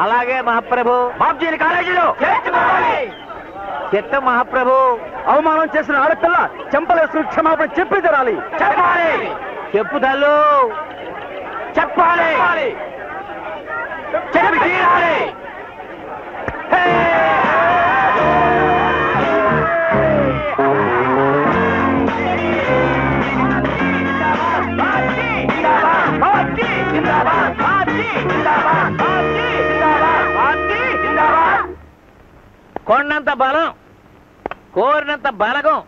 అలాగే మహాప్రభు. బాబ్జీని కాలేజీలో చెత్త మహాప్రభు. అవమానం చేసిన ఆడపిల్ల చెంపలేసుకుని క్షమాపణ చెప్పి తీరాలి. చెప్పాలి. చెప్పు తల్లు. చెప్పాలి. చెప్పి తీరాలి. కొండంత బలం, కోరినంత బలగం,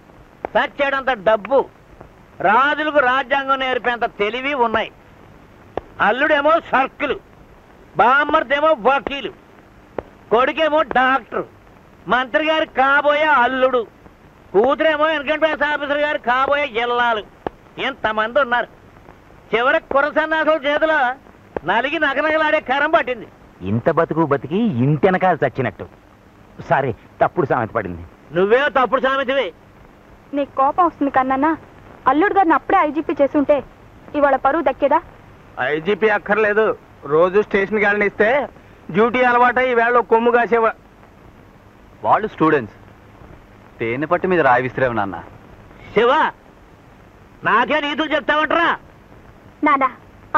సచ్చేడంత డబ్బు, రాజులకు రాజ్యాంగం నేర్పేంత తెలివి ఉన్నాయి. అల్లుడేమో సర్కిలు, బామ్మర్దేమో వకీలు, కొడుకేమో డాక్టర్, మంత్రి గారు కాబోయే అల్లుడు, కూతురేమో ఇన్కమ్ ట్యాక్స్ ఆఫీసర్ గారు కాబోయే జిల్లాలు. ఎంతమంది ఉన్నారు. చివరికి కురసన్నాసుల చేతిలో నలిగి నగనగలాడే కరం పట్టింది. ఇంత బతుకు బతికి ఇంటెనకాల చచ్చినట్టు. సారీ, తప్పుడు సామెత పడింది. నువ్వే తప్పుడు సామెతవి. నీకు కోపం వస్తుంది కన్నా, అల్లుడు గారిని అప్పుడే ఐజీపీ చేసుంటే ఇవాళ పరువు దక్కేదా? ఐజీపీ అక్కర్లేదు. రోజు స్టేషన్ గాలిని ఇస్తే డ్యూటీ అలవాట ఈ వేళ కొమ్ము కాసేవా. వాళ్ళు స్టూడెంట్స్, తేనె పట్టు మీద రాయి విసిరేవు నాన్న. శివ, నాకే నీతులు చెప్తావంటరా? నానా,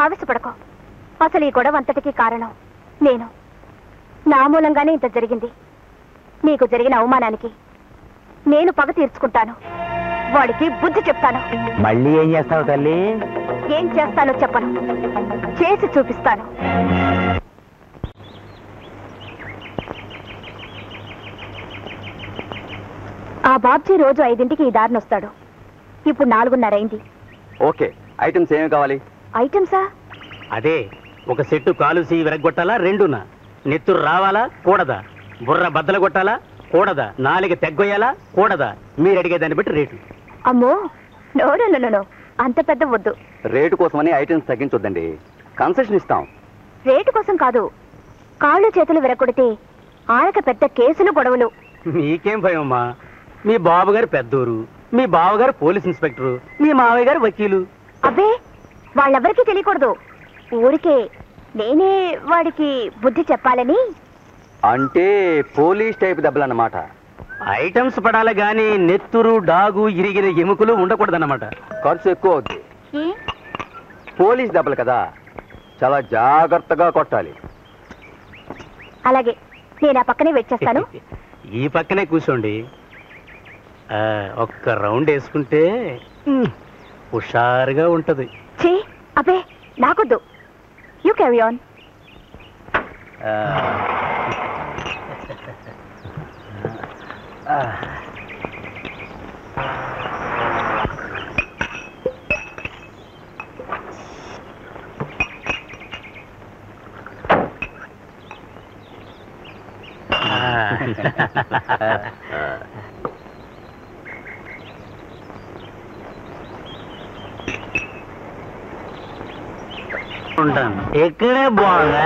ఆవేశపడకో. అసలు ఈ గొడవ అంతటికీ కారణం నేను. నా మూలంగానే ఇంత జరిగింది. నీకు జరిగిన అవమానానికి నేను పగ తీర్చుకుంటాను. వాడికి బుద్ధి చెప్తాను. మళ్ళీ ఏం చేస్తావు తల్లి? ఏం చేస్తానో చెప్పను, చేసి చూపిస్తాను. ఆ బాబ్జీ రోజు 5ంటికి ఈ దారిని వస్తాడు. ఇప్పుడు 4:30 అయింది. ఓకే, ఐటమ్స్ ఏమి కావాలి? ఐటమ్సా? అదే, ఒక సెట్టు కాలుసి విరగొట్టాలా, రెండునా? నెత్తురు రావాలా, కూడదా? బుర్ర బద్దలు కొట్టాలా, కూడదా? నాలుగు తెగ్గొయ్యాలా, కూడదా? మీరు అడిగే దాన్ని బట్టి రేటు. అమ్మో, నో, అంత పెద్ద వద్దు. రేటు కోసమని ఐటమ్స్ తగ్గించొద్దండి, కన్సెషన్ ఇస్తాం. రేటు కోసం కాదు, కాళ్ళు చేతులు విరగొడితే ఆయనక పెద్ద కేసులు గొడవలు. మీకేం భయం అమ్మా? మీ బాబుగారు పెద్దూరు, మీ బావగారు పోలీస్ ఇన్స్పెక్టరు, మీ మావయ్య గారు వకీలు. అబ్బే, వాళ్ళెవరికీ తెలియకూడదు. ఊరికే నేనే వాడికి బుద్ధి చెప్పాలని. అంటే పోలీస్ టైప్ దెబ్బలన్నమాట. ఐటమ్స్ పడాలి గాని నెత్తురు, డాగు, ఇరిగిన ఎముకలు ఉండకూడదన్నమాట. ఖర్చు ఎక్కువ అవుద్ది. పోలీస్ దెబ్బలు కదా, చాలా జాగ్రత్తగా కొట్టాలి. అలాగే, నేను ఆ పక్కనే వెయిట్ చేస్తాను. ఈ పక్కనే కూర్చోండి. ఒక్క రౌండ్ వేసుకుంటే హుషారుగా ఉంటది. ఛీ, అబ్బే, నాకొద్దు. You carry on. ఉంటాను. ఎక్కడే బాగా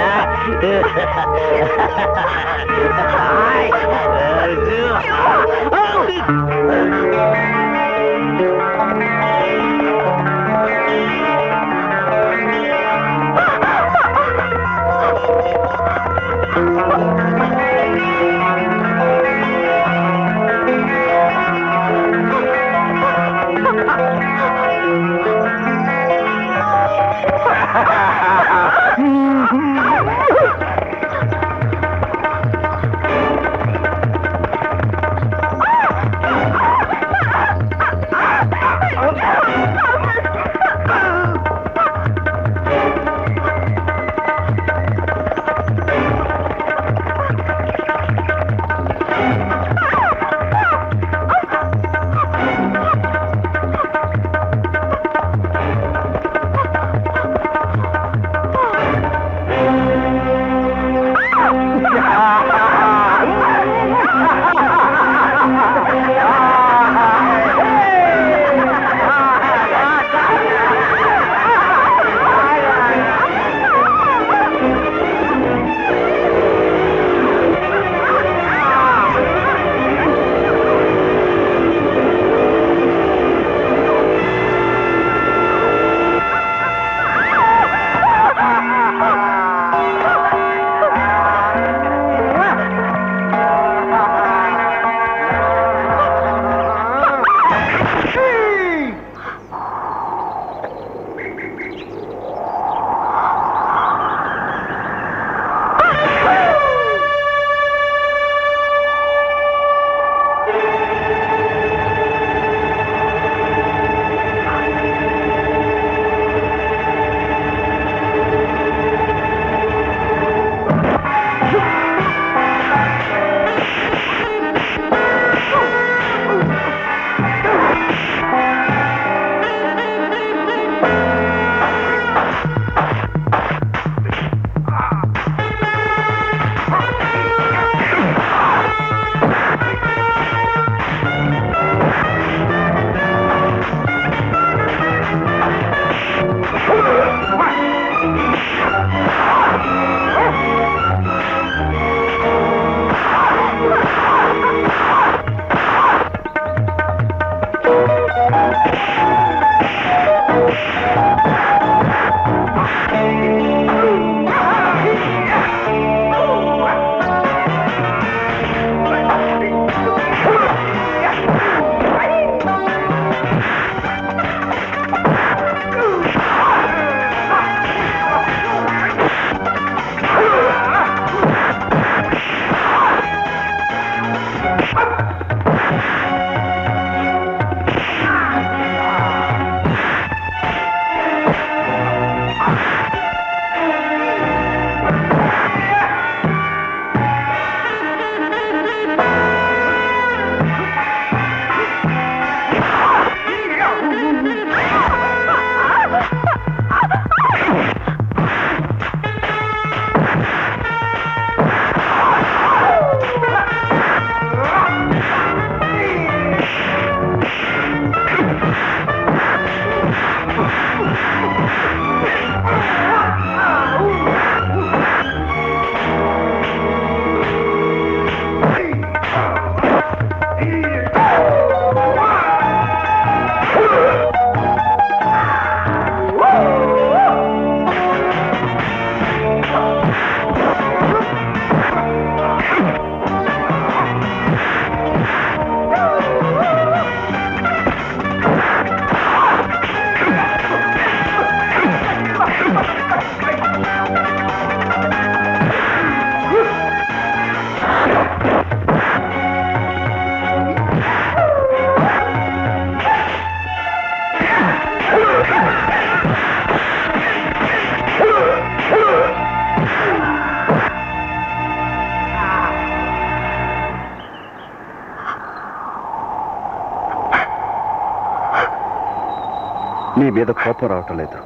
నీ మీద కోపం రావటం లేదు,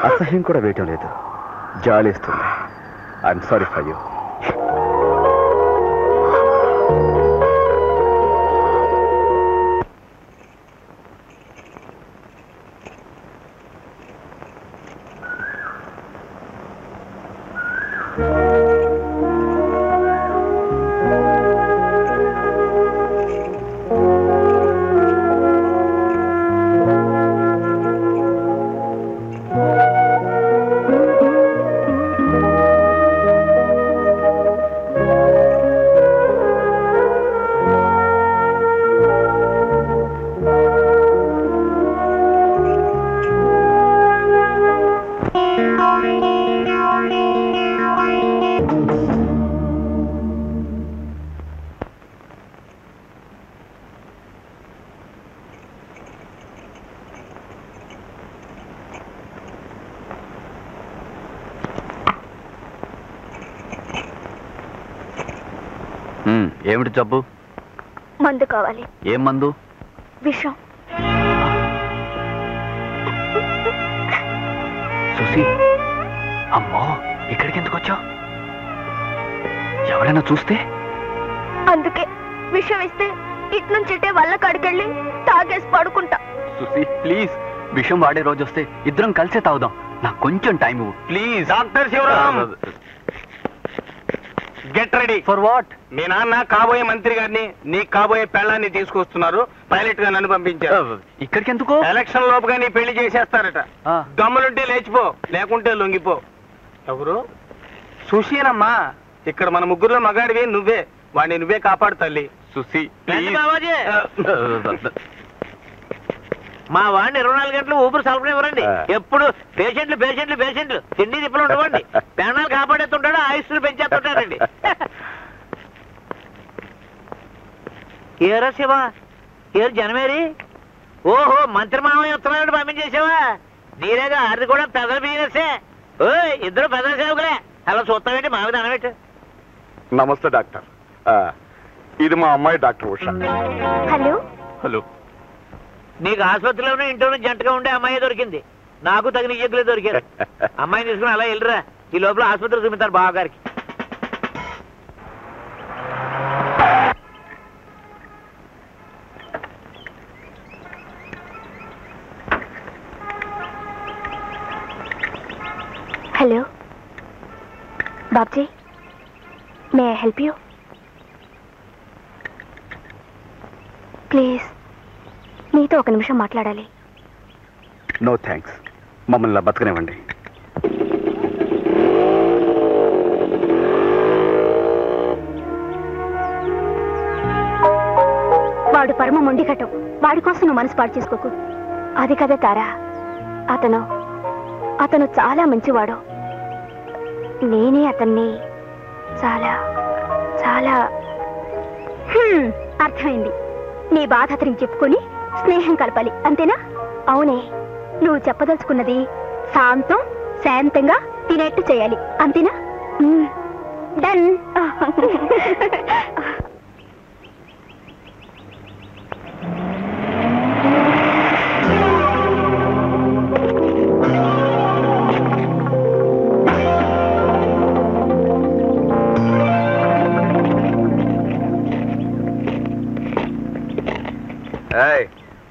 అసహ్యం కూడా వేయటం లేదు, జాలేస్తుంది. I'm sorry for you. ఏమిటి జబ్బు? మందు కావాలి. ఏం మందు? విషం. సుసి, అమ్మో, ఇక్కడికి ఎందుకు వచ్చావు? ఎవరైనా చూస్తే? అందుకే విషం ఇస్తే ఇటు నుంచి ఇటే వల్ల కడికెళ్ళి తాగేసి పడుకుంటా. సుసి ప్లీజ్, విషం వాడే రోజు వస్తే ఇద్దరం కలిసే తాగుదాం. నాకు కొంచెం టైం ఇవ్వు please. Doctor Shivaram, get ready. For what? మీ నాన్న కాబోయే మంత్రి గారిని, నీ కాబోయే పెళ్ళాన్ని తీసుకొస్తున్నారు. పైలట్ గా నన్ను పంపించారు. ఇక్కడికి ఎందుకు? ఎలక్షన్ లోపుగా నీ పెళ్లి చేసేస్తారట. ఆ. దమ్ములుంటే లేచిపో, లేకుంటే లొంగిపో. ఎవరు? సుశీలమ్మా. ఇక్కడ మన ముగ్గురులో మగాడివి నువ్వే. వాడిని నువ్వే కాపాడు తల్లి. సుసి మా వాడిని 24 గంటలు ఊపిరి సలపనివ్వరండి. ఎప్పుడు పేషెంట్లు పేషెంట్లు పేషెంట్లు తిండి తిప్పలు ఉండవండి. ప్రాణాలు కాపాడేస్తుంటాడు, ఆయుష్లు పెంచేస్తుంటాడండి. ఏరా శివ, ఏరు జనమేరి? ఓహో, మంత్రి మామయ్య ఉత్తరాలు పంపించేసావా? నీరేగా అది కూడా పెదల బిజినెస్సే. ఓ, ఇద్దరు పెదల సేవకులే. అలా చూస్తావేంటి? మా మీద అనబెట్టు. నమస్తే డాక్టర్. ఇది మా అమ్మాయి డాక్టర్ ఉష. హలో. హలో. నీకు ఆసుపత్రిలోనే ఇంట్లోనే జంటగా ఉండే అమ్మాయి దొరికింది. నాకు తగిన ఇయ్యకులే దొరికారు. అమ్మాయిని తీసుకుని అలా వెళ్ళరా. ఈ లోపల ఆసుపత్రి చూపిస్తారు బావగారికి. Hello Babji, may I help you? Please, మీతో ఒక నిమిషం మాట్లాడాలి. నో థ్యాంక్స్, మమ్మల్ని బతకనివ్వండి. వాడు పరమ మొండికటం. వాడి కోసం నువ్వు మనసు పాడు చేసుకోకు. అది కదా తారా, అతను చాలా మంచివాడు. నేనే అతన్ని చాలా చాలా అర్థమైంది. నీ బాధ అతనికి చెప్పుకొని స్నేహం కలపాలి, అంతేనా? అవునే, నువ్వు చెప్పదలుచుకున్నది శాంతంగా తినేట్టు చేయాలి, అంతేనా? డన్.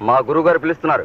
మా గురువు గారు పిలుస్తున్నారు.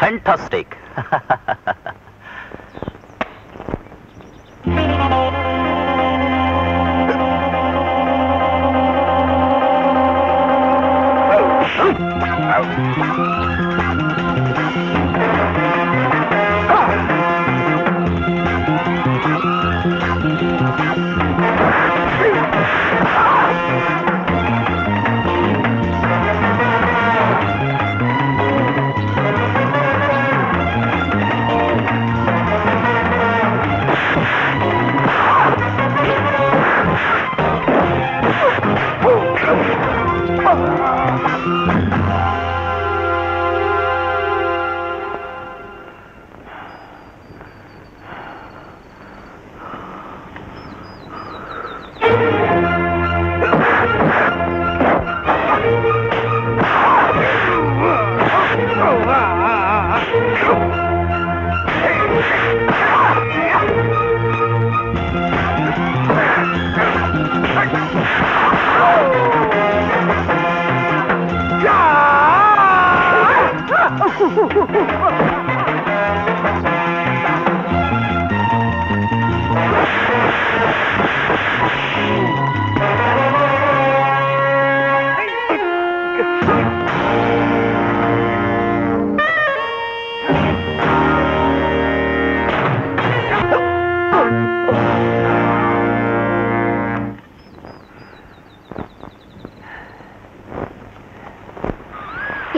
ఫ్యాంటాస్టిక్.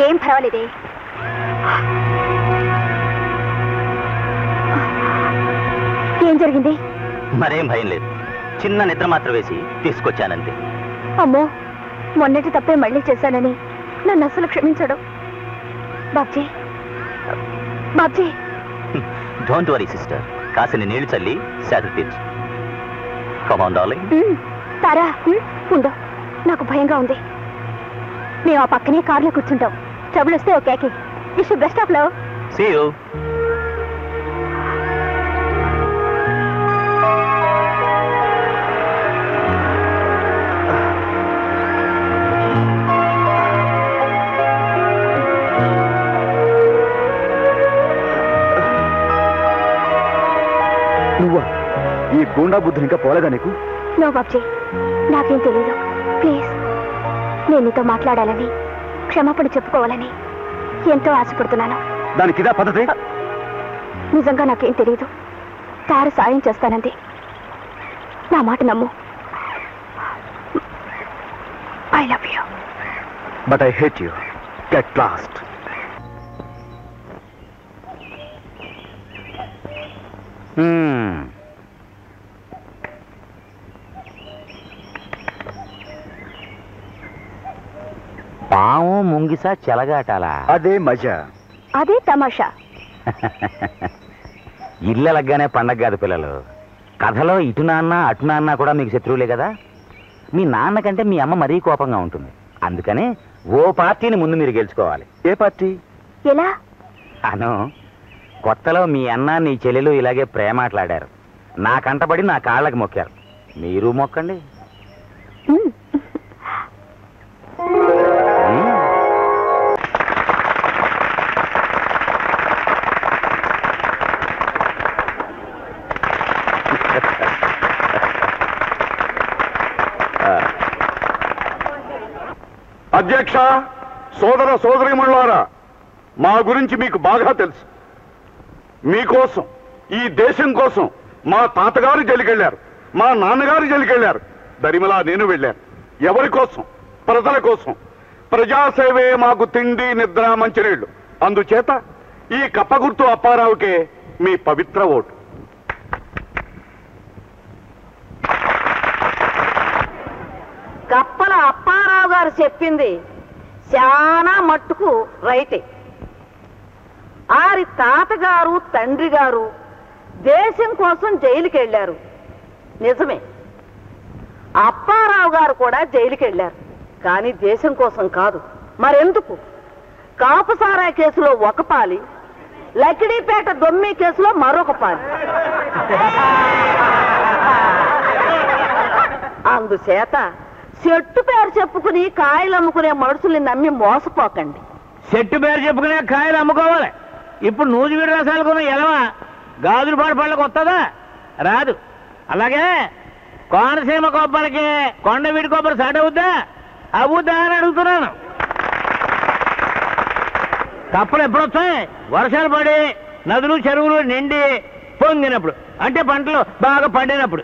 ఏం పర్వాలేదే. ఏం జరిగింది? మరేం భయం లేదు, చిన్న నిద్ర మాత్రం వేసి తీసుకొచ్చానంతే. అమ్మో, మొన్నటి తప్పే మళ్ళీ చేశానని నన్ను అసలు క్షమించడం. Babji, Babji. Don't worry sister, కాసిని నీళ్లు చల్లి శాంతి తీర్చు. Come on darling. తారా, ఉండు, నాకు భయంగా ఉంది. మేము ఆ పక్కనే కార్లో కూర్చుంటాం. ట్రబుల్ వస్తే okay. Wish you best of love. See you. నువ్వా? ఈ గూండా బుద్ధులు ఇంకా పోలేదా నీకు? నో బాబ్జీ, నాకేం తెలీదు. ప్లీజ్, నేను నీతో మాట్లాడాలని, క్షమాపణ చెప్పుకోవాలని ఎంతో ఆశపడుతున్నాను. దానికి ఇదా పద్ధతి? నిజంగా నాకేం తెలీదు. తార సాయం చేస్తానంది. నా మాట నమ్ము. I love you. But I hate you. Get lost. పాము ముంగిసా చెలగాటాలా? అదే మజా. అదే తమాషా. ఇళ్ళలగ్గానే పండగ కాదు పిల్లలు. కథలో ఇటు నాన్న అటు నాన్న కూడా మీకు శత్రువులే కదా. మీ నాన్న కంటే మీ అమ్మ మరీ కోపంగా ఉంటుంది. అందుకనే ఓ పార్టీని ముందు మీరు గెలుచుకోవాలి. ఏ పార్టీ? ఎలా? అను, కొత్తలో మీ అన్న నీ చెల్లెలు ఇలాగే ప్రేమాట్లాడారు. నా కంటబడి నా కాళ్ళకి మొక్కారు. మీరు మొక్కండి. అధ్యక్ష, సోదర సోదరీమణులారా, మా గురించి మీకు బాగా తెలుసు. మీకోసం, ఈ దేశం కోసం మా తాతగారు జైలుకెళ్లారు, మా నాన్నగారు జైలుకెళ్లారు, దరిమలా నేను వెళ్ళాను. ఎవరి కోసం? ప్రజల కోసం. ప్రజాసేవే మాకు తిండి, నిద్ర, మంచినీళ్లు. అందుచేత ఈ కప్పగుర్తు అప్పారావుకే మీ పవిత్ర ఓటు. కప్పల అప్పారావు గారు చెప్పింది చాలా మట్టుకు రైటే. ఆరి తాతగారు తండ్రి గారు దేశం కోసం జైలుకి వెళ్ళారు, నిజమే. అప్పారావు గారు కూడా జైలుకి వెళ్ళారు, కానీ దేశం కోసం కాదు. మరెందుకు? కాపుసారా కేసులో ఒక పాలి, లకిడీపేట దొమ్మి కేసులో మరొక పాలి. అందుచేత చెట్టు పేరు చెప్పుకుని కాయలు అమ్ముకునే మనుషుల్ని నమ్మి మోసపోకండి. చెట్టు పేరు చెప్పుకునే కాయలు అమ్ముకోవాలి. ఇప్పుడు నూజివీడు రసాలు కొన్న ఎలవా గాజులు పాడు పళ్ళకి వస్తుందా? రాదు. అలాగే కోనసీమ కొబ్బరికి కొండవీడి కొబ్బరి సాట అవుద్దా? అవుద్దా అని అడుగుతున్నాను. కప్పలు ఎప్పుడు వస్తాయి? వర్షాలు పడి నదులు చెరువులు నిండి పొంగినప్పుడు, అంటే పంటలు బాగా పండినప్పుడు,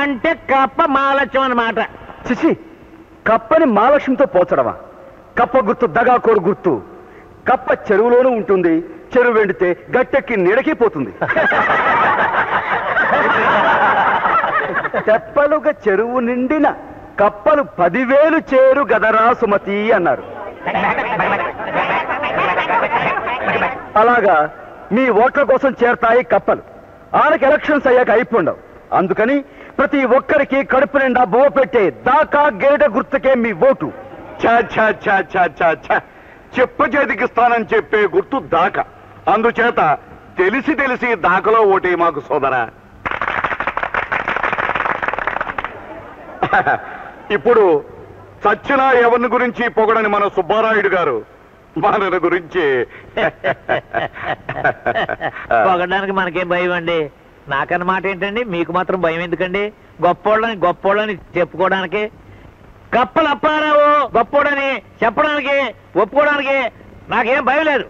అంటే కప్ప మాలత్యం అన్నమాట. చిచి, కప్పని మాలక్ష్యంతో పోచడమా? కప్ప గుర్తు దగాకోరు గుర్తు. కప్ప చెరువులోనూ ఉంటుంది, చెరువు వెండితే గట్టెక్కి నీడకి పోతుంది. తెప్పలుగా చెరువు నిండిన కప్పలు 10,000 చేరు గదరా సుమతి అన్నారు. అలాగా మీ ఓట్ల కోసం చేరతాయి కప్పలు. ఆనకి ఎలక్షన్స్ అయ్యాక అయిపోండవు. అందుకని ప్రతి ఒక్కరికి కడుపు నిండా బువ్వ పెట్టే దాకా గేట గుర్తుకే మీ ఓటు. చెప్ప చేతికిస్తానని చెప్పే గుర్తు దాకా. అందుచేత తెలిసి తెలిసి దాకలో ఓటే మాకు సోదరా. ఇప్పుడు చచ్చిన ఎవరిని గురించి పొగడని మన సుబ్బారాయుడు గారు మన గురించి పొగడానికి మనకేం భయం అండి? నాకన్న మాట ఏంటండి, మీకు మాత్రం భయం ఎందుకండి? గొప్పోళ్ళని చెప్పుకోవడానికి. కప్పలు అప్పారావు గొప్పోడని చెప్పడానికి, ఒప్పుకోవడానికి నాకేం భయం లేదు.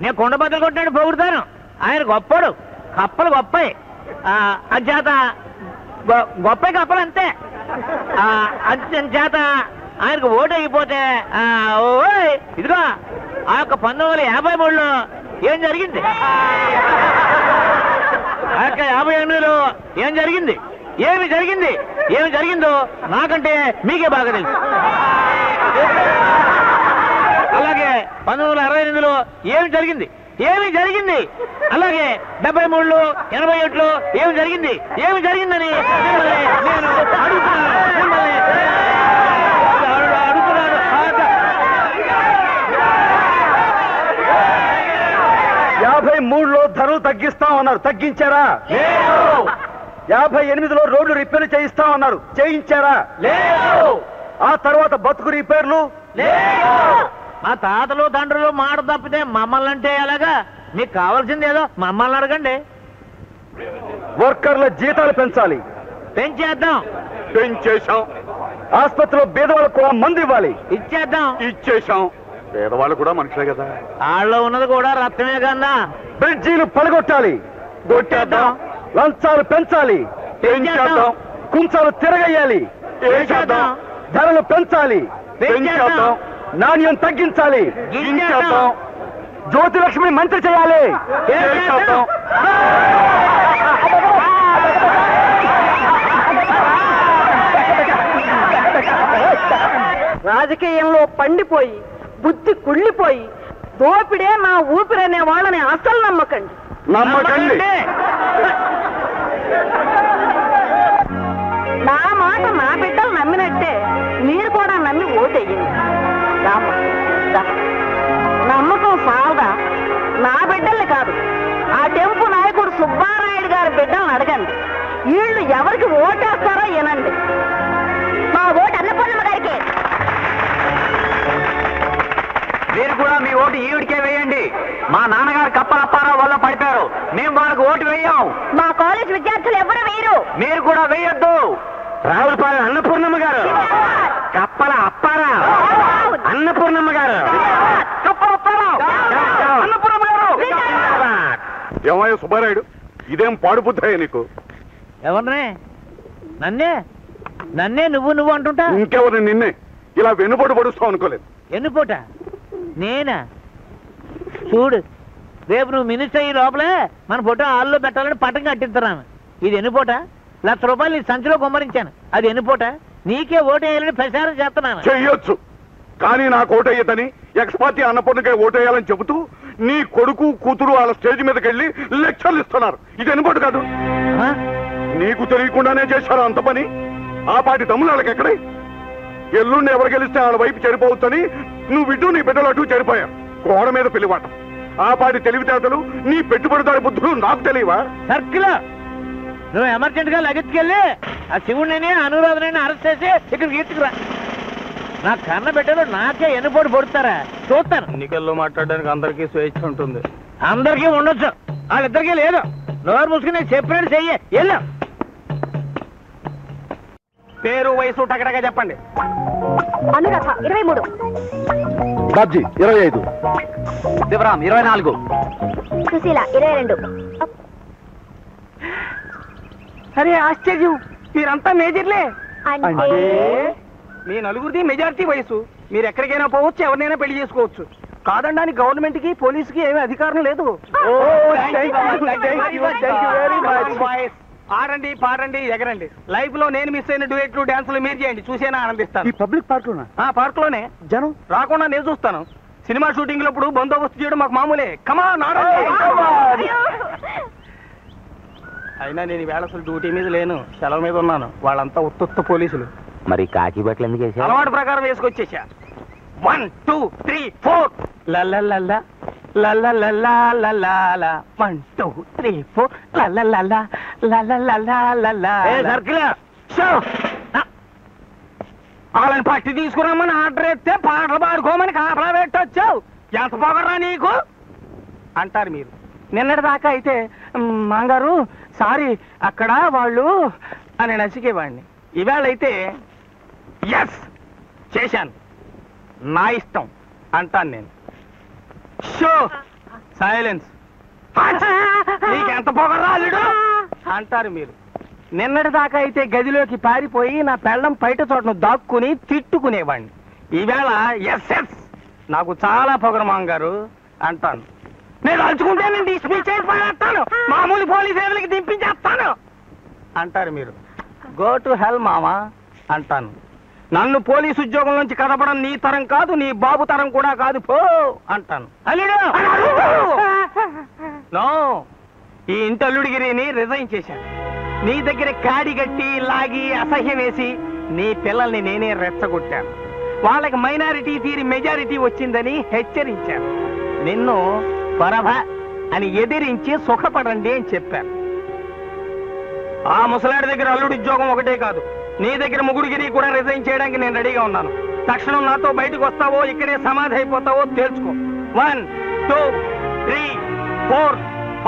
నేను కొండబద్దలు కొట్టాడు పొగుడుతాను. ఆయన గొప్పోడు, కప్పలు గొప్పయి. అంచేత గొప్పయి కప్పలు అంతే. అంచేత ఆయనకు ఓటు అయిపోతే ఇదిగో ఆ యొక్క 1953లో ఏం జరిగింది, ఆ యొక్క 58లో ఏం జరిగింది, ఏమి జరిగిందో నాకంటే మీకే బాగా తెలుసు. అలాగే 1968లో ఏమి జరిగింది, అలాగే 73లో 87లో ఏమి జరిగిందని నేను అడుగుతున్నాను. 53లో ధరలు తగ్గిస్తామన్నారు, తగ్గించారా? 58లో రోడ్లు రిపేర్లు చేయిస్తామన్నారు, చేయించారా? ఆ తర్వాత బతుకు రిపేర్లు. మా తాతలు తండ్రులు మాట తప్పితే మమ్మల్ని అంటే ఎలాగా? మీకు కావాల్సింది ఏదో మమ్మల్ని అడగండి. వర్కర్ల జీతాలు పెంచాలి, పెంచేశాం. ఆసుపత్రిలో పేదవాళ్ళకు కూడా మందు ఇవ్వాలి, ఇచ్చేశాం. పేదవాళ్ళు కూడా మనుషులే కదా. వాళ్ళలో ఉన్నది కూడా రక్తమే కన్నా. బ్రిడ్జీలు పడగొట్టాలి, కొట్టేద్దాం. లంచాలు పెంచాలి, పెంచేద్దాం. కుంచాలు తిరగేయాలి, వేసేద్దాం. ధరలు పెంచాలి, పెంచేద్దాం. నాణ్యం తగ్గించాలి, గించేద్దాం. జ్యోతిలక్ష్మి మంత్రి చేయాలి, చేసేద్దాం. రాజకీయంలో పండిపోయి బుద్ధి కుళ్ళిపోయి దోపిడే నా ఊపిరనే వాళ్ళని అసలు నమ్మకండి. నా మాట నా బిడ్డలు నమ్మినట్టే మీరు కూడా నమ్మి ఓటేయండి. నమ్మకం సాలదా? నా బిడ్డల్ని కాదు, ఆ టెంపు నాయకుడు సుబ్బారాయుడు గారి బిడ్డలను అడగండి. వీళ్ళు ఎవరికి ఓటేస్తారో వినండి. మా ఓటు అన్నపూర్ణమ్మ గారికి. మీరు కూడా మీ ఓటు ఈవిడికే వేయండి. మా నాన్నగారు కప్పల అప్పారావు వల్ల పడిపోయారు, మేము వాళ్ళకి ఓటు వేయం. మా కాలేజ్ విద్యార్థులు ఎవరు వేయరు. మీరు కూడా వేయొద్దు. రావులపాలెం అన్నపూర్ణమ్మ గారు, కప్పల అప్పారావు. అన్నపూర్ణమ్మ గారు అన్నపూర్ణమ్మ గారు ఏమయ్య సుబ్బారాయుడు, ఇదేం పాడుబుద్ధాయ నీకు? ఎవరినే? నన్నే నన్నే నువ్వు అంటుంటా. ఇంకెవరిని? నిన్నే. ఇలా వెన్నుపోటు పడుస్తావు అనుకోలేదు. ఎన్నుపోట? నేనా? చూడు, రేపు నువ్వు మినిస్టర్ అయ్యి లోపలే మన ఫోటో హాల్లో పెట్టాలని పట్టం కట్టిస్తున్నాను. ఇది ఎన్నుపోట? ₹1,00,000 నీ సంచిలో కుమ్మరించాను. అది ఎన్నుపోట? నీకే ఓటు వేయాలని ప్రచారం చేస్తున్నాను. చెయ్యొచ్చు, కానీ నాకు ఓటేయదని ఎక్స్ పార్టీ అన్నపూర్ణకే ఓటేయాలని చెబుతూ నీ కొడుకు కూతురు వాళ్ళ స్టేజ్ మీదకి వెళ్ళి లెక్చర్లు ఇస్తున్నారు. ఇది ఎన్నుపోటు కాదు. ఆ? నీకు తెలియకుండానే చేశారు అంత పని. ఆ పాటి తమ్ముళ్ళు వాళ్ళకి ఎక్కడే? ఎల్లుండి ఎవరు గెలిస్తే వాళ్ళ వైపు చెడిపోవచ్చని నువ్వు ఇటు నీ బిడ్డలు అటు చెడిపోయారు. గోడ మీద పిలివాట. ఆ పాటి తెలివితేటలు, నీ పెట్టుబడిదారి బుద్ధులు నాకు తెలియవా? సర్కిల్ నువ్వు ఎమర్జెంట్ గా లగెత్తుకెళ్ళి ఆ శివుడిని అనురాధనని అరెస్ట్ చేసి ఇక్కడికి ఈడ్చుకురా. నా కన్న బిడ్డలు నాకే ఎన్నుపోటు పొడుతారా చూస్తాను. ఎన్నికల్లో మాట్లాడడానికి అందరికీ స్వేచ్ఛ ఉంటుంది. అందరికీ ఉండొచ్చు, వాళ్ళిద్దరికీ లేదు. నోరు మూసుకుని నేను చెప్పినట్టు చెయ్యి. వెళ్ళు. పేరు వయసు టకటగా చెప్పండి. అనురాధ 23. బాబ్జీ 25. శివరాం 24. సుశీల 22. అరే ఆశ్చర్యం, మీరంతా మేజర్లే. అంటే మీ నలుగురిది మెజారిటీ వయసు. మీరు ఎక్కడికైనా పోవచ్చు, ఎవరినైనా పెళ్లి చేసుకోవచ్చు. కాదనడానికి గవర్నమెంట్ కి పోలీసుకి ఏమీ అధికారం లేదు. ఆడండి, పాడండి, ఎగరండి. లైఫ్ లో నేను మిస్ అయిన డ్యూయెట్లు, డాన్సులు మీరు చేయండి, చూసేనా ఆనందిస్తాను. పబ్లిక్ పార్క్ లోనా? పార్క్ లోనే జనం రాకుండా నేను చూస్తాను. సినిమా షూటింగ్ లప్పుడు బందోబస్తు చేయడం మాకు మామూలే. కమాన్. అయినా నేను ఈవేళ అసలు డ్యూటీ మీద లేను, సెలవు మీద ఉన్నాను. వాళ్ళంతా ఉత్తుత్త పోలీసులు. మరి కాకి బట్టలు ఎందుకు వేసారు? అలవాటు ప్రకారం వేసుకొచ్చేసా. 1 2 3 4 లల్లల్లల్లా లల్లల్లల్లా 1 2 3 4 లల్లల్లల్లా. ఏ సర్కిల్ వాళ్ళని పట్టి తీసుకురామని ఆర్డర్ ఎత్తే పాటలు పాడుకోమని కాపలా పెట్టొచ్చావు. ఎంత పొగరా నీకు అంటారు మీరు. నిన్నటి దాకా అయితే మాంగారు సారీ అక్కడ వాళ్ళు అని నసికేవాడిని. ఈవేళ అయితే ఎస్ చేశాను, నా ఇష్టం అంటాను నేను. Show silence. నీకెంత పొగరాలుడు అంటారు మీరు. నిన్నటి దాకా అయితే గదిలోకి పారిపోయి నా పెళ్ళం బయట చోటను దాక్కుని తిట్టుకునేవాడిని. ఈవేళ ఎస్ ఎస్ నాకు చాలా పొగరు మాంగారు అంటాను. నేను అలుచుకుంటానండి, స్పీచ్ అయిపోయేస్తాను, మామూలు పోలీసు సేవలకి దింపించేస్తాను అంటారు మీరు. గో టు హెల్ మామా అంటాను. నన్ను పోలీసు ఉద్యోగం నుంచి కదపడం నీ తరం కాదు, నీ బాబు తరం కూడా కాదు, పో అంటాను. అల్లుడు నో, ఈ ఇంటి అల్లుడిగిరిని రిజైన్ చేశాను. నీ దగ్గర కాడి గట్టి లాగి అసహ్యం వేసి నీ పిల్లల్ని నేనే రెచ్చగొట్టాను. వాళ్ళకి మైనారిటీ తీరి మెజారిటీ వచ్చిందని హెచ్చరించాను. నిన్ను పరభ అని ఎదిరించి సుఖపడండి అని చెప్పాను. ఆ ముసలాడి దగ్గర అల్లుడి ఉద్యోగం ఒకటే కాదు, నీ దగ్గర ముగుడిగిరి కూడా రిజైన్ చేయడానికి నేను రెడీగా ఉన్నాను. తక్షణం నాతో బయటకు వస్తావో ఇక్కడే సమాధి అయిపోతావో తేల్చుకో. 1 2 3 4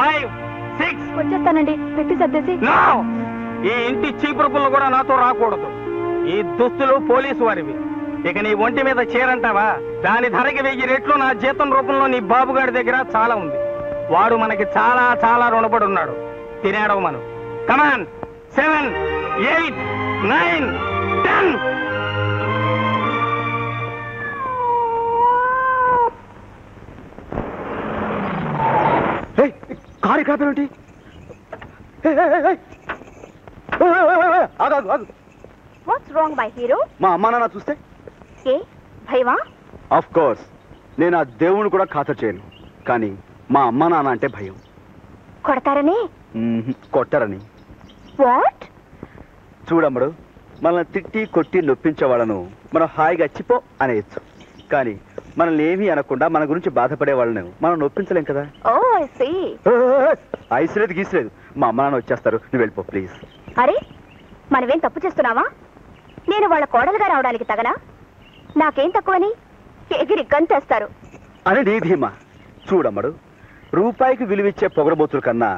5 6. వచ్చేస్తానండి, పెట్టి సర్దేసి. నో, ఈ ఇంటి చీపురుపులు కూడా నాతో రాకూడదు. ఈ దుస్తులు పోలీసు వారివి. ఇక నీ ఒంటి మీద చీరంటావా, దాని ధరకి 1000 రెట్లు నా జీతం రూపంలో నీ బాబుగాడి దగ్గర చాలా ఉంది. వాడు మనకి చాలా చాలా రుణపడి ఉన్నాడు. తినేడవు మనం. కమాన్. 7 8 9 10. కారు కాపేమిటి? What's wrong my hero? మా అమ్మా నాన్న చూస్తే? ఏ భయమా? ఆఫ్ కోర్స్, నేను ఆ దేవుని కూడా ఖాతరు చేయను, కానీ మా అమ్మా నాన్న అంటే భయం. కొడతారని? కొట్టరని. వాట్? చూడమ్మడు, మనల్ని తిట్టి కొట్టి నొప్పించే వాళ్ళను మనం హాయిగా చిపో అనేయచ్చు, కానీ మనల్ని ఏమీ అనకుండా మన గురించి బాధపడే వాళ్ళను మనం నొప్పించలేం కదా. ఓ ఐ సీ. ఐసులేదు గీసులేదు, మా అమ్మ నాన్న వచ్చేస్తారు, నువ్వు వెళ్ళిపో ప్లీజ్. అరే, మనమేం తప్పు చేస్తున్నావా? నేను వాళ్ళ కోడలుగా రావడానికి తగనా? నాకేం తక్కువని ఎగిరి గంతేస్తారు అని నీ ధీమా. చూడమ్మడు, రూపాయికి విలువిచ్చే పొగరబోతుల కన్నా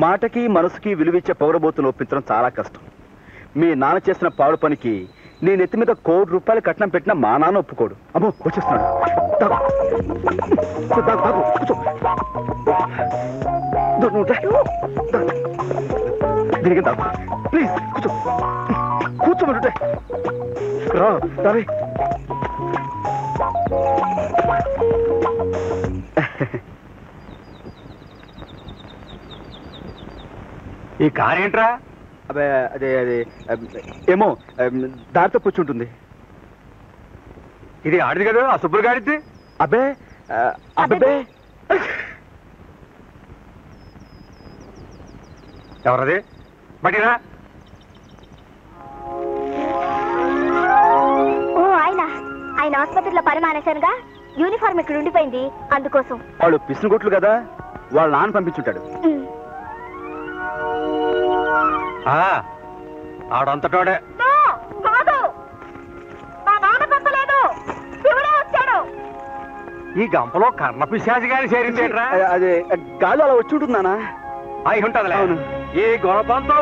మాటకి మనసుకి విలువిచ్చే పొగరబోతులు ఒప్పించడం చాలా కష్టం. మీ నాన్న చేసిన పాడు పనికి నీ నెత్తి మీద ₹1,00,00,000 కట్నం పెట్టినా మా నాన్న ఒప్పుకోడు. అమ్మో వచ్చేస్తున్నాడు. దాగు. దాగు, దాగు, కూర్చో. నువ్వు రా. దాగు. దీనికి దాగు ప్లీజ్ కూర్చో. కూర్చోమంటుంటే రా రావే. ఈ కార్ ఏంట్రా? అదే అదే అదే ఏమో దారితో కూర్చుంటుంది. ఇది ఆడిది కదా, ఆ సుబ్బులు గాడిది. అబ్బే అబ్బే ఎవరది? బట్టిరా. ఓ ఆయన ఆసుపత్రిలో పని మానేశానుగా, యూనిఫామ్ ఇక్కడ ఉండిపోయింది, అందుకోసం. వాళ్ళు పిసినగొట్లు కదా, వాళ్ళ నాన్న పంపించుంటాడు. ఆడంతటోడే. కాదు, మా నాన్న పంపలేదు, శివుడే వచ్చాడు. ఈ గంపలో కర్ణ పిశాచి గారి చేరిందేట్రా? అదే గాలి అలా వచ్చి ఉంటుంది నాన్న. అయి ఉంటదిలే. అవును. ఈ గొడవంతో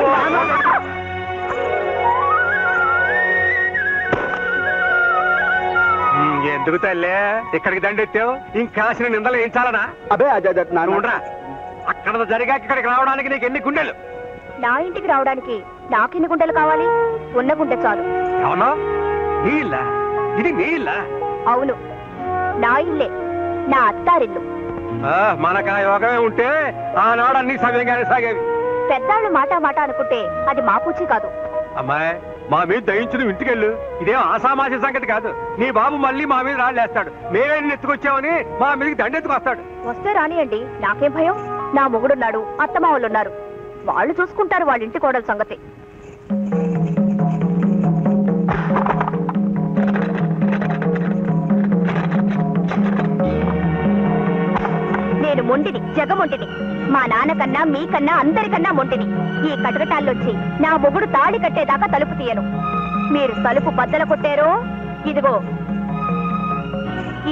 ఎందుకు తల్లే ఇక్కడికి దండెత్తావు? ఇంకాసిన నిందలు ఏం చాలనా? అబ్బే అదే నాన్న చూడరా, అక్కడ జరిగాక ఇక్కడికి రావడానికి నీకు ఎన్ని గుండెలు? నా ఇంటికి రావడానికి నాకెన్ని గుంటలు కావాలి? ఉన్న గుంటె చాలు. అవునా? నీ ఇల్లా? ఇది నీ ఇల్లా? అవును, నా ఇల్లే, నా అత్తారిల్లు. మనకు ఆ యోగమే ఉంటే ఆనాడు అన్ని సవ్యంగానే సాగేవి. పెద్దాళ్ళు మాట మాట అనుకుంటే అది మా పూచి కాదు. అమ్మాయి, మా మీద దయించు, ఇంటికెళ్ళు. ఇదేం ఆసామాసి సంగతి కాదు. నీ బాబు మళ్ళీ మా మీద రాళ్ళేస్తాడు. మేమే ఎత్తుకొచ్చామని మా మీదకి దండెత్తుకొస్తాడు. వస్తే రానియండి, నాకేం భయం. నా మొగుడున్నాడు, అత్తమావులున్నారు, వాళ్ళు చూసుకుంటారు వాళ్ళ ఇంటి కోడల సంగతి. నేను మొండిని, జగమొంటిని. మా నాన్నకన్నా మీకన్నా అందరికన్నా మొంటిని. ఈ కటకటాల్లోచ్చి నా మొగుడు తాళి కట్టేదాకా తలుపు తీయను. మీరు తలుపు బద్దలు కొట్టారో, ఇదిగో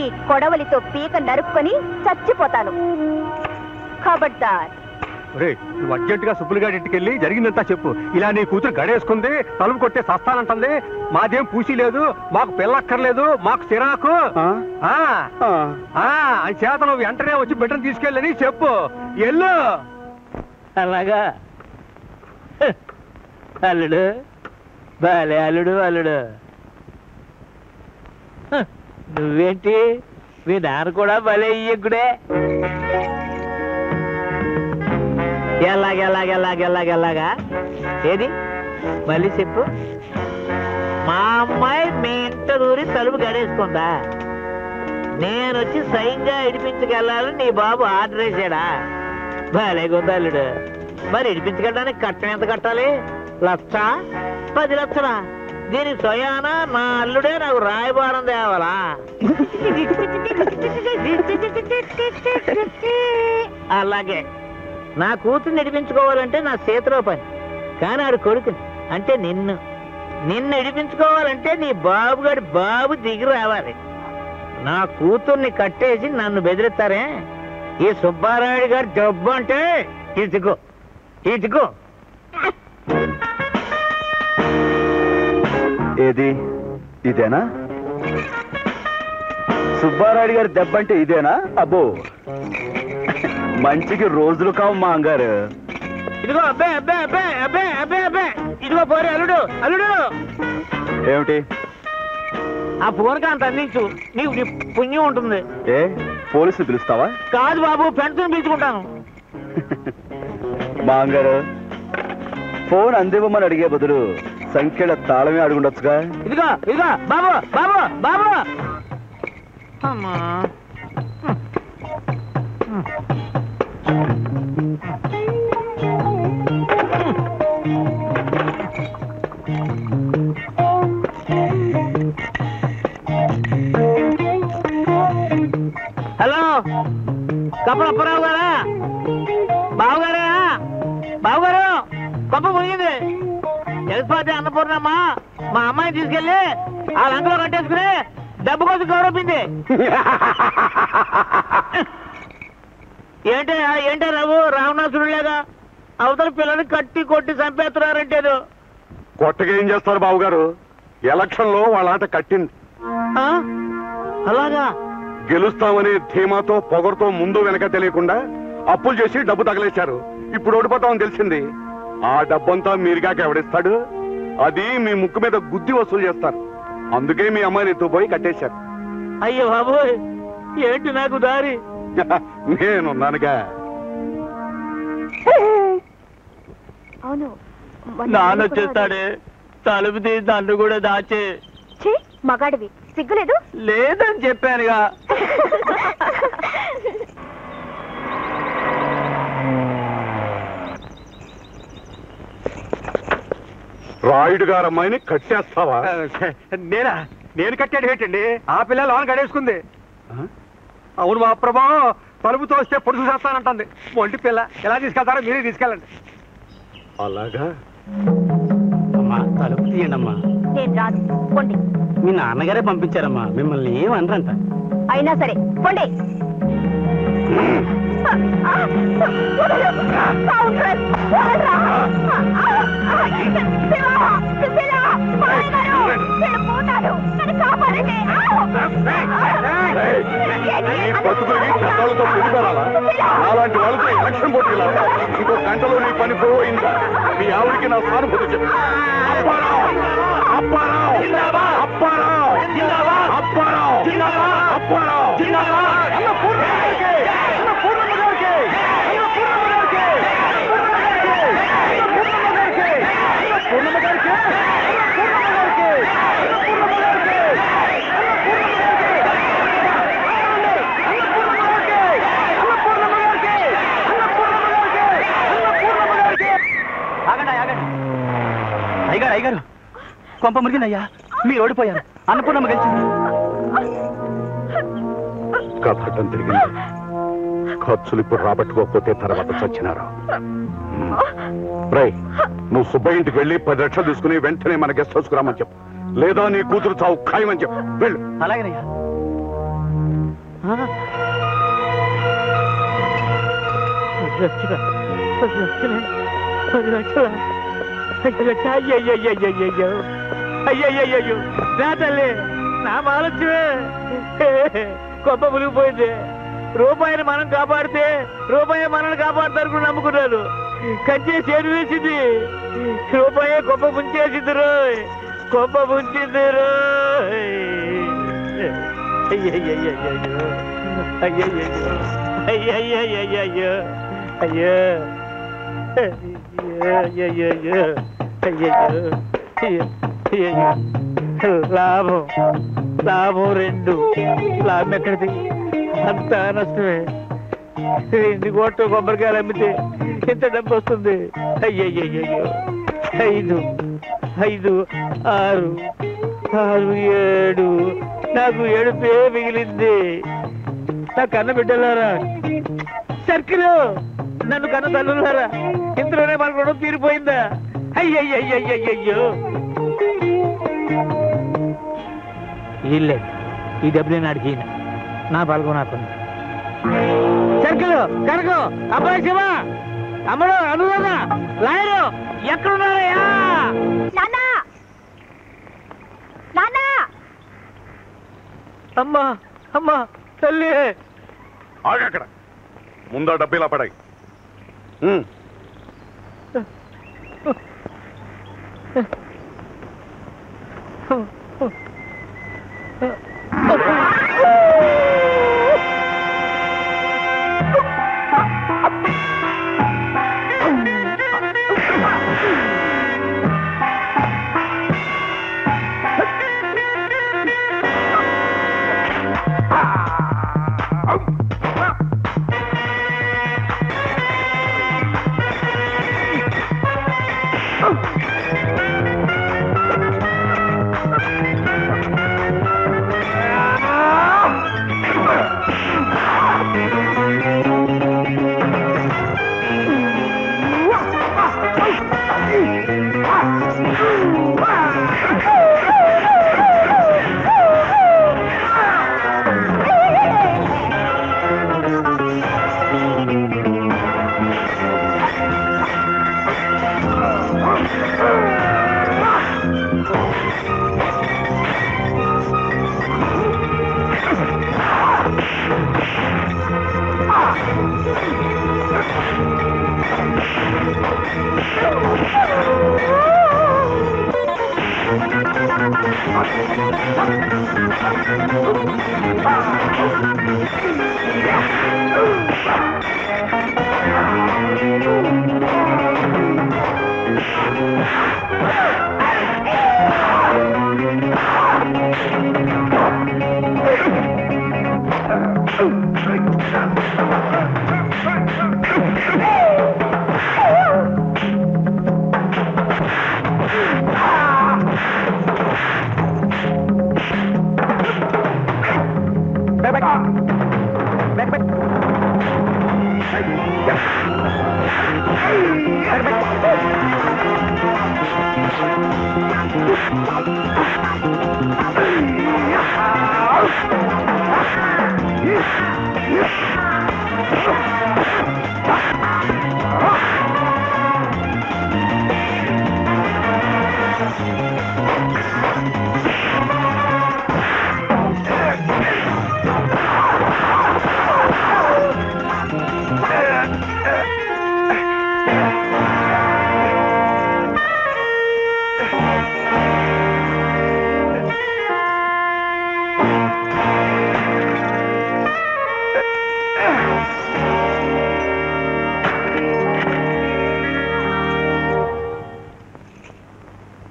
ఈ కొడవలితో పీక నరుక్కొని చచ్చిపోతాను. ఖబర్దార్. నువ్వు అర్జెంటుగా సుబ్బులుగాడి ఇంటికెళ్ళి జరిగిందంతా చెప్పు. ఇలా నీ కూతురు గడేసుకుంది, తలుపు కొట్టే సస్తానంటుంది, మాదేం పూసి లేదు, మాకు పిల్లక్కర్లేదు, మాకు చిరాకు అని చేత నువ్వు వెంటనే వచ్చి బిడ్డను తీసుకెళ్ళని చెప్పు. ఎల్లు. అలాగా అల్లుడు, బాలే అల్లుడు. అల్లుడు నువ్వేంటి, మీ నాన్న కూడా భలే ఇయ్యకుడే. ఎలాగెలాగా ఏది మళ్ళీ చెప్పు. మా అమ్మాయి మీ ఇంట దూరి తలుపు గడేసుకుందా? నేనొచ్చి సైన్గా ఇడిపించుకెళ్ళాలని నీ బాబు ఆర్డర్ వేసాడా? భలే గుందల్లుడు. మరి ఇడిపించుకెళ్ళడానికి కట్టం ఎంత కట్టాలి? 1,00,000 10 లక్షలా? దీనికి స్వయానా నా అల్లుడే నాకు రాయబారం తేవాలా? అలాగే నా కూతురు నడిపించుకోవాలంటే నా చేతిలో పని, కానీ ఆడు కొడుకుని అంటే నిన్ను నడిపించుకోవాలంటే నీ బాబుగాడి బాబు దిగి రావాలి. నా కూతుర్ని కట్టేసి నన్ను బెదిరిస్తారే, ఈ సుబ్బారాయుడు గారి జబ్బు అంటే ఇటుకో. ఏది ఇదేనా? సుబ్బారాయుడు గారి దెబ్బ అంటే ఇదేనా? అబ్బో, మంచికి రోజులు కావు మా అంగారు. ఇదిగో అబ్బే ఇదిగో పోరే అల్లుడు. ఏమిటి? ఆ ఫోన్ కాంత అందించు, నీకు నీ పుణ్యం ఉంటుంది. ఏ పోలీసులు పిలుస్తావా? కాదు బాబు, ఫ్రెండ్స్ని పిలుచుకుంటాను. మా అంగారు, ఫోన్ అందివ్వమని అడిగే బదులు సంఖ్యల తాళమే అడుగుండొచ్చుగా. ఇదిగో బాబు. అమ్మా హలో, కప్పలప్పారావు గారా? బావగారు, గొప్ప మునిగింది. జగత్పాటి అన్నపూర్ణమ్మ మా అమ్మాయిని తీసుకెళ్ళి ఆ లంకలో కట్టేసుకుని డబ్బు కోసం గౌరవింది. ఏంటే రావణాసుడు లేగా అవతల పిల్లల్ని కట్టి కొట్టి చంపేస్తున్నారంటేను. కొట్టగా ఏం చేస్తారు బాబు గారు? ఎలక్షన్ లో వాళ్ళ ఆట కట్టింది. అలాగా? గెలుస్తామనే ధీమాతో పొగరుతో ముందు వెనక తెలియకుండా అప్పులు చేసి డబ్బు తగలేశారు. ఇప్పుడు ఓడిపోతామని తెలిసింది. ఆ డబ్బంతా మీరుగాక ఎవడిస్తాడు? అది మీ ముక్కు మీద గుద్ది వసూలు చేస్తారు. అందుకే మీ అమ్మాయిని ఎత్తుపోయి కట్టేశారు. అయ్యో బాబోయ్, ఏంటి నాకు దారి? నేనున్నానుగా. అవును, నాన్న వచ్చేస్తాడే, తలుపు తీసి నన్ను కూడా దాచే. మగాడివి, సిగ్గులేదు? లేదని చెప్పానుగా. రాయుడు గారు అమ్మాయిని కట్టేస్తావా? నేనా? నేను కట్టాడు ఏంటండి? ఆ పిల్ల లోన్ గడేసుకుంది. అవును మా ప్రభా, తలుపుతో వస్తే పొడుసు చేస్తానంటుంది. ఒంటి పిల్ల ఎలా తీసుకెళ్తారో మీరే తీసుకెళ్ళండి. అలాగా? అమ్మా తలుపు తీయండి అమ్మా. నేను రాను, పొండి. మీ నాన్నగారే పంపించారమ్మా, మిమ్మల్ని ఏమనరంట. అయినా సరే పొండి. ఈ బతుకులకి చట్టాలతో పెరిగారా? అలాంటి వాళ్ళతో ఎలక్షన్ పోటీలాగా ఇంకో గంటలో నీ పని పోయిందా? మీ ఆవిడికి నా సానుభూతి చెప్పు. అప్పారావు! అప్పారావు! అప్పారావు! అప్పారావు! అప్పారావు! అయ్యగారు అయ్యగారు, కొంప మురిగిందయ్యా, మీరు ఓడిపోయారు. అన్నపూర్ణమ్మ గెలిచింది. కథటం తిరిగింది. ఖర్చులు ఇప్పుడు రాబట్టుకోకపోతే తర్వాత చచ్చినారు. రై, నువ్వు సుబ్బయ్య ఇంటికి వెళ్ళి 10 లక్షలు తీసుకుని వెంటనే మన గెస్ట్ హౌస్ కు రమ్మని చెప్పు. లేదా నీ కూతురు చావు ఖాయమని చెప్పు. వెళ్ళు. అలాగేనయ్యా. అయ్యయ్యో, నా తల్లి, నా మాలక్ష్మే గొప్ప మునిగిపోయింది. రూపాయిని మనం కాపాడితే రూపాయి మనల్ని కాపాడతారు నమ్ముకున్నాను. కంచే చేరు వేసింది. రూపాయే గొప్ప ముంచేసింది రోయ్, గొప్ప ముంచింది రోయ్. అయ్యయ్యో, అయ్యయ్యో, అయ్యయ్యో, అయ్యో, అయ్యయ్యో, అయ్యయ్యో. లాభం 2. లాభం ఎక్కడిది? అంతా నష్టమే. 2 కోట్ల కొబ్బరికాయలు అమ్మితే ఎంత డబ్బు వస్తుంది? అయ్యయ్యో. 5, 6, 6, 7. నాకు 7 మిగిలింది. నా కన్న బిడ్డలారా, సర్కిల్ నన్ను కన్న తల్లులారా, ఇందులోనే మన రుణం తీరిపోయిందా? అయ్యయ్యో. ఇల్లే ఈ డబ్బులు నాడికి నా పాల్గొ నాకుంది. సర్కిల్ కనకం, అబ్బాయి శివ, అమ్మడు, అనురాధ, లాయరు ఎక్కడున్నారయ్యా? నాన్నా, నాన్నా. అమ్మా తల్లి. ఆగక్కడ. ముందా డబ్బు ఇలా పడాయి.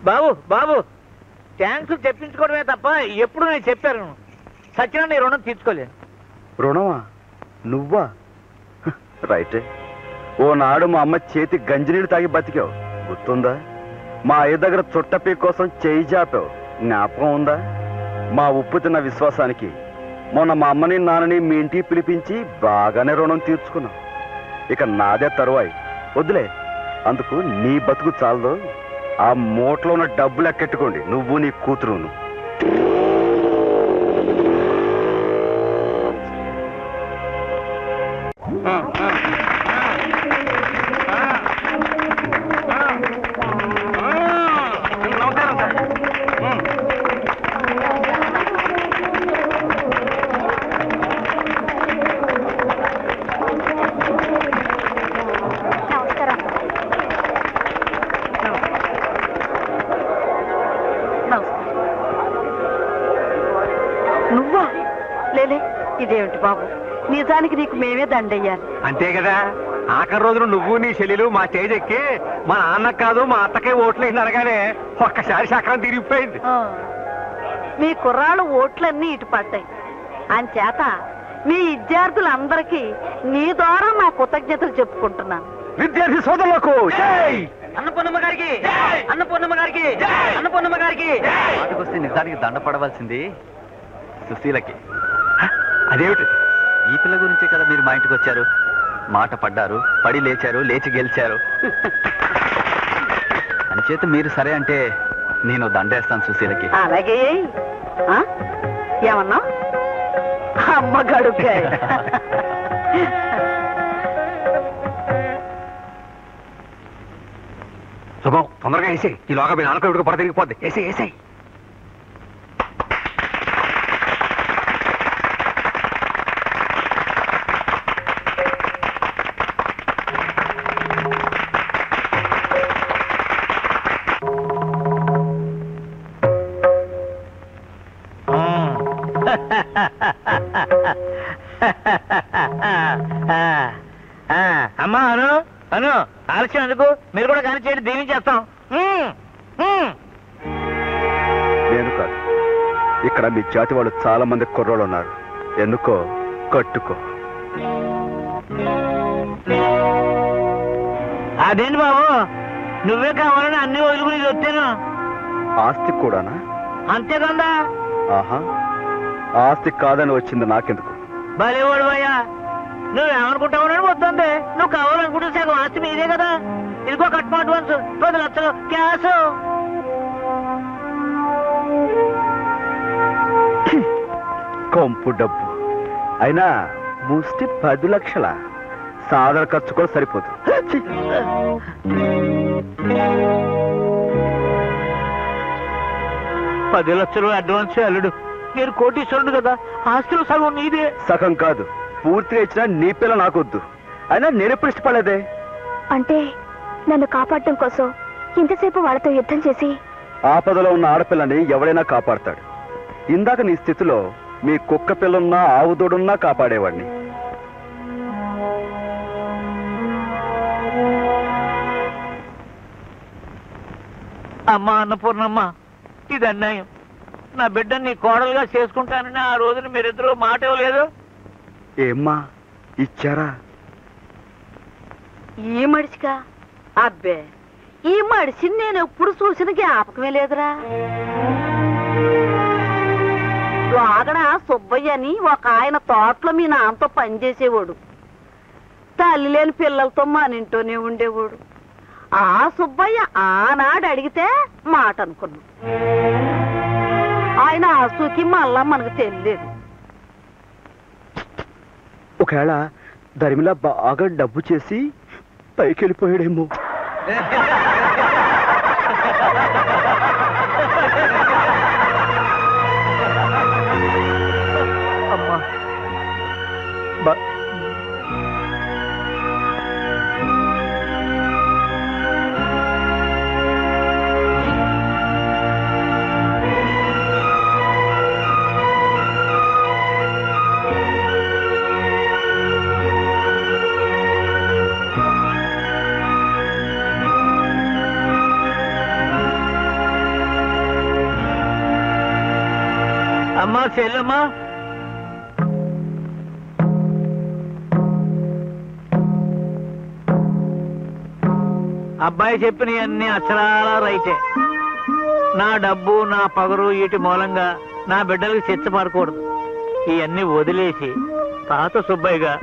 బాబు బాబు థ్యాంక్స్ చెప్పించుకోవడమే తప్ప ఎప్పుడు నేను చెప్పాను సత్యన నీ రుణం తీర్చుకోలేను. రుణమా? నువ్వా? రైటే. ఓనాడు మా అమ్మ చేతి గంజినీళ్ళు తాగి బతికావు, గుర్తుందా? మా అయ్య దగ్గర చుట్టపీ కోసం చేయి జాపావు, జ్ఞాపకం ఉందా? మా ఉప్పు తిన్న విశ్వాసానికి మొన్న మా అమ్మని నాన్నని మీ ఇంటికి పిలిపించి బాగానే రుణం తీర్చుకున్నాం. ఇక నాదే తరువాయి. వద్దులే, అందుకు నీ బతుకు చాలదు. ఆ మూటలో ఉన్న డబ్బులు ఎక్కెట్టుకోండి, నువ్వు నీ కూతురును. నువ్వా? లేలే, ఇదేమిటి బాబు, నిజానికి నీకు మేమే దండయ్యాలి. అంతే కదా, ఆఖరి రోజున నువ్వు నీ చెల్లెలు మా స్టేజ్ ఎక్కి మా నాన్నకు కాదు మా అత్తకే ఓట్లేసింది అనగానే ఒక్కసారి చక్రం తిరిగిపోయింది. మీ కుర్రాళ్ళు ఓట్లన్నీ ఇటు పడ్డాయి. అంచేత మీ విద్యార్థులందరికీ నీ ద్వారా మా కృతజ్ఞతలు చెప్పుకుంటున్నాను. విద్యార్థి సోదరులకు అన్నపూర్ణమ్మ గారికి, అన్నపూర్ణమ్మ గారికి, అన్నపూర్ణమ్మ గారికి. వస్తే నిజానికి దండ పడవలసింది సుశీలకి. అదేమిటి? ఈ పిల్ల గురించే కదా మీరు మా ఇంటికి వచ్చారు. మాట పడ్డారు, పడి లేచారు, లేచి గెలిచారు. అంచేత మీరు సరే అంటే నేను దండేస్తాను సుశీలకి. అలాగే. ఏమన్నా? అమ్మ గడుకాయ. శుభం, తొందరగా వేసేయి. ఈలోగా మీ నాన్నకు ఇప్పుడు పొడ తిరిగిపోద్ది. వేసేయి వేసేయి. అమ్మా అను అను, ఆలస్యం ఎందుకు? మీరు కూడా కానీ చేయండి, దీవించేస్తాం. నేను కాదు, ఇక్కడ మీ జాతి వాళ్ళు చాలా మంది కుర్రోళ్ళు ఉన్నారు. ఎందుకో కట్టుకో. అదేంటి బాబు, నువ్వే కావాలని అన్ని వదులుకుని వచ్చాను. ఆస్తి కూడానా? అంతేకందా. ఆహా, ఆస్తి కాదని వచ్చింది నాకెందుకు? భలేవాడు భయ్యా, నువ్వేమనుకుంటావు వద్దండి. నువ్వు కావాలనుకుంటే సగం ఆస్తి మీదే కదా. ఇదిగో కట్మ అడ్వాన్స్ 10 లక్షలు క్యాష్. కొంపు డబ్బు అయినా ముష్టి 10 లక్షల సాధారణ ఖర్చు కూడా సరిపోదు. ఛీ! 10 లక్షలు అడ్వాన్స్ అల్లుడు. మీరు కోటీశ్వరుడు కదా, ఆస్తులు సగం నీదే. సగం కాదు, పూర్తిగా ఇచ్చినా నీ పిల్ల నాకొద్దు. అయినా నేనెప్పుడు ఇష్టపడలేదే. అంటే నన్ను కాపాడటం కోసం ఇంతసేపు వాళ్ళతో యుద్ధం చేసి ఆపదలో ఉన్న ఆడపిల్లని ఎవడైనా కాపాడతాడు. ఇందాక నీ స్థితిలో మీ కుక్క పిల్లున్నా ఆవు దూడున్నా కాపాడేవాడిని. అమ్మా అన్నపూర్ణమ్మ, ఇది అన్యాయం. నా బిడ్డని నీ కోడలుగా చేసుకుంటానని ఆ రోజున మీరిద్దరూ మాట ఇవ్వలేదు. ఏమ్మా ఇచ్చారా? ఈ మడిచిగా అబ్బే, ఈ మడిచిని నేను ఎప్పుడు చూసిన జ్ఞాపకమే లేదురా. వాగడ సుబ్బయ్య అని ఒక ఆయన తోటలో మీ నాన్నతో పనిచేసేవాడు. తల్లి లేని పిల్లలతో మన ఇంట్లోనే ఉండేవాడు. ఆ సుబ్బయ్య ఆనాడు అడిగితే మాట అనుకున్నాం. ఆయన ఆసుకి మళ్ళా మనకు తెలియలేదు. ఒకవేళ ధర్మిలా బాగా డబ్బు చేసి పైకి వెళ్ళిపోయాడేమో. అమ్మా అమ్మా చెల్లమ్మా, అబ్బాయి చెప్పిన అన్ని అక్షరాల రైతే. నా డబ్బు నా పగరు వీటి మూలంగా నా బిడ్డలకు చిచ్చపడకూడదు. ఇవన్నీ వదిలేసి తాత సుబ్బయ్యగా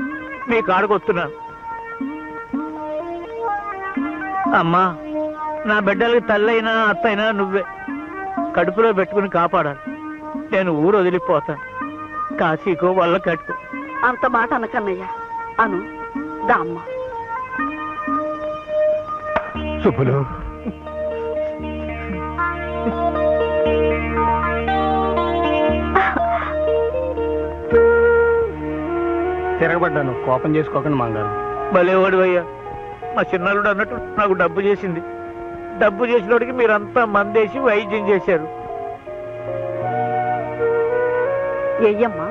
మీ కాడుకొస్తున్నాను. అమ్మా, నా బిడ్డలకి తల్లైనా అత్తైనా నువ్వే కడుపులో పెట్టుకుని కాపాడాలి. నేను ఊరు వదిలిపోతాను. కాశీకో వల్ల కట్టుకో. అంత మాట అనకన్నయ్యా. అను దామ్మ. శుభులు, తిరగబడ్డాను, కోపం చేసుకోకండి మంగారు. భలేవాడు అయ్యా. మా చిన్నారుడు అన్నట్టు నాకు డబ్బు చేసింది. డబ్బు చేసినోడికి మీరంతా మందేసి వైద్యం చేశారు. ఎయ్యమ్మా.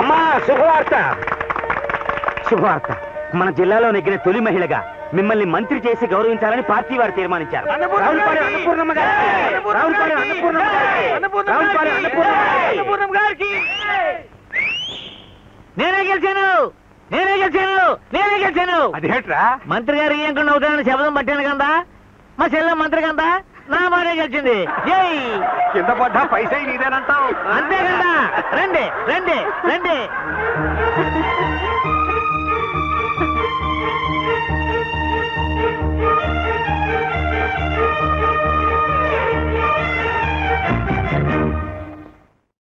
అమ్మా శుభవార్త, శుభవార్త. మన జిల్లాలో నెగ్గిన తొలి మహిళగా మిమ్మల్ని మంత్రి చేసి గౌరవించాలని పార్టీ వారు తీర్మానించారు. రావులపాలెం అన్నపూర్ణమ్మ గారికి, రావులపాలెం అన్నపూర్ణమ్మ గారికి, రావులపాలెం అన్నపూర్ణమ్మ గారికి. నేనే గెలిచాను, నేనే గెలిచాను, నేనే గెలిచాను. అదేంట్రా? మంత్రి గారు ఏం అవుతానని శబ్దం పట్టాను కదా. మా చెల్లె మంత్రి కదా, నా మాటే గెలిచింది. జై. కింద పడ్డా పైసా నీదేనంటావు. అంతే కదా. రండి రండి రండి.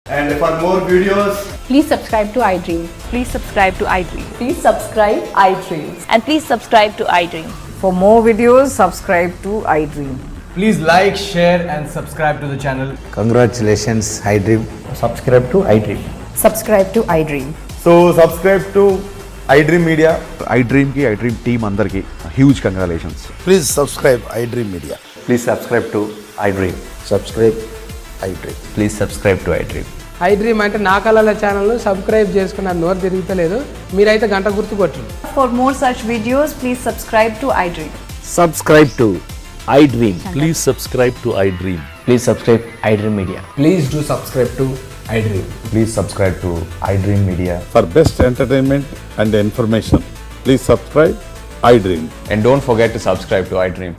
And for more videos, Please subscribe to iDream. Please subscribe to iDream. Please subscribe iDream. And please subscribe to iDream. For more videos, subscribe to iDream. please like, share, and subscribe to the channel. Congratulations, iDream. Subscribe to iDream. Subscribe to iDream. So, subscribe to iDream Media. iDream ki iDream team andarki huge congratulations. Please subscribe iDream Media. Please subscribe to iDream. Subscribe iDream. Please subscribe to iDream. iDream అంటే నా కళల channel subscribe చేసుకున్న నోరు తిరుగుతలేదు. మీరైతే గంట గుర్తు కొట్టండి. For more such videos, please subscribe to iDream. Subscribe to iDream. Please subscribe to iDream. Please subscribe iDream Media. Please do subscribe to iDream. Please subscribe to iDream Media. For best entertainment and information, please subscribe iDream. And don't forget to subscribe to iDream.